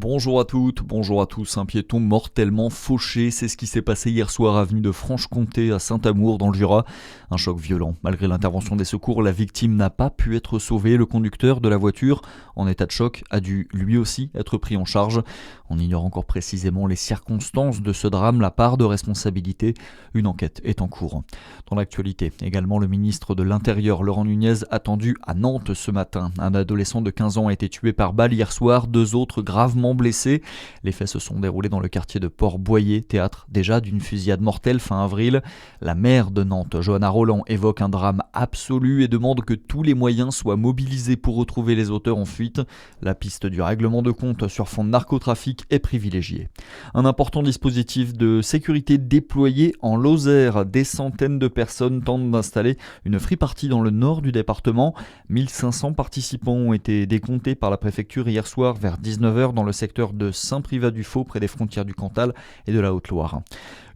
Bonjour à toutes, bonjour à tous. Un piéton mortellement fauché, c'est ce qui s'est passé hier soir avenue de Franche-Comté à Saint-Amour dans le Jura. Un choc violent. Malgré l'intervention des secours, la victime n'a pas pu être sauvée. Le conducteur de la voiture, en état de choc, a dû lui aussi être pris en charge. On ignore encore précisément les circonstances de ce drame, la part de responsabilité. Une enquête est en cours. Dans l'actualité, également le ministre de l'Intérieur, Laurent Nunez, attendu à Nantes ce matin. Un adolescent de 15 ans a été tué par balle hier soir, 2 autres gravement blessés. Les faits se sont déroulés dans le quartier de Port-Boyer, théâtre déjà d'une fusillade mortelle fin avril. La maire de Nantes, Johanna Roland, évoque un drame absolu et demande que tous les moyens soient mobilisés pour retrouver les auteurs en fuite. La piste du règlement de compte sur fond de narcotrafic est privilégiée. Un important dispositif de sécurité déployé en Lozère. Des centaines de personnes tentent d'installer une free party dans le nord du département. 1500 participants ont été décomptés par la préfecture hier soir vers 19h dans le secteur de Saint-Privat-du-Faux près des frontières du Cantal et de la Haute-Loire.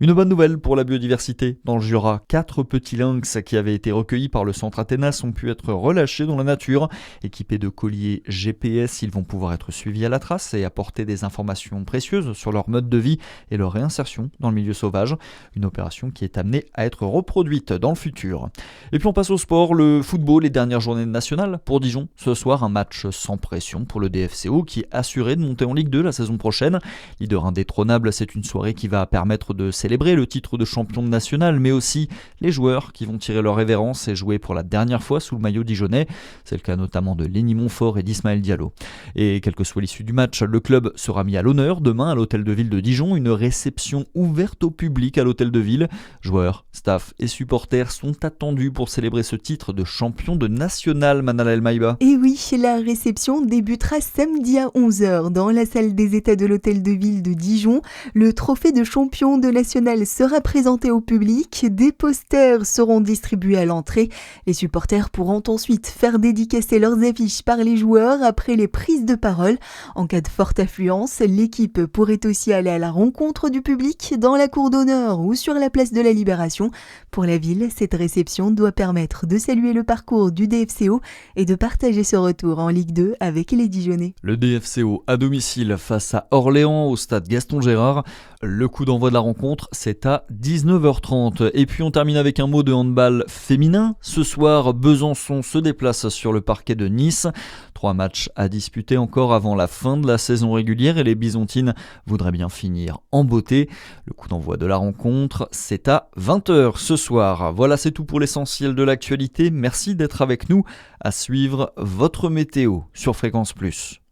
Une bonne nouvelle pour la biodiversité. Dans le Jura, 4 petits lynx qui avaient été recueillis par le centre Athénas ont pu être relâchés dans la nature. Équipés de colliers GPS, ils vont pouvoir être suivis à la trace et apporter des informations précieuses sur leur mode de vie et leur réinsertion dans le milieu sauvage. Une opération qui est amenée à être reproduite dans le futur. Et puis on passe au sport, le football, les dernières journées nationales pour Dijon. Ce soir, un match sans pression pour le DFCO qui est assuré de monter en Ligue 2 la saison prochaine. Leader indétrônable, c'est une soirée qui va permettre de célébrer le titre de champion de national, mais aussi les joueurs qui vont tirer leur révérence et jouer pour la dernière fois sous le maillot dijonnais. C'est le cas notamment de Lenny Montfort et d'Ismaël Diallo. Et quelle que soit l'issue du match, le club sera mis à l'honneur demain à l'hôtel de ville de Dijon, une réception ouverte au public à l'hôtel de ville. Joueurs, staff et supporters sont attendus pour célébrer ce titre de champion de national, Manal El Maïba. Et oui, la réception débutera samedi à 11h dans la salle des états de l'hôtel de ville de Dijon. Le trophée de champion de national sera présenté au public. Des posters seront distribués à l'entrée. Les supporters pourront ensuite faire dédicacer leurs affiches par les joueurs après les prises de parole. En cas de forte affluence, l'équipe pourrait aussi aller à la rencontre du public dans la cour d'honneur ou sur la place de la Libération. Pour la ville, cette réception doit permettre de saluer le parcours du DFCO et de partager ce retour en Ligue 2 avec les Dijonnais. Le DFCO à domicile face à Orléans au stade Gaston Gérard. Le coup d'envoi de la rencontre, c'est à 19h30. Et puis on termine avec un mot de handball féminin. Ce soir, Besançon se déplace sur le parquet de Nice. 3 matchs à disputer encore avant la fin de la saison régulière et les Byzantines voudraient bien finir en beauté. Le coup d'envoi de la rencontre, c'est à 20h ce soir. Voilà, c'est tout pour l'essentiel de l'actualité. Merci d'être avec nous. À suivre votre météo sur Fréquence Plus.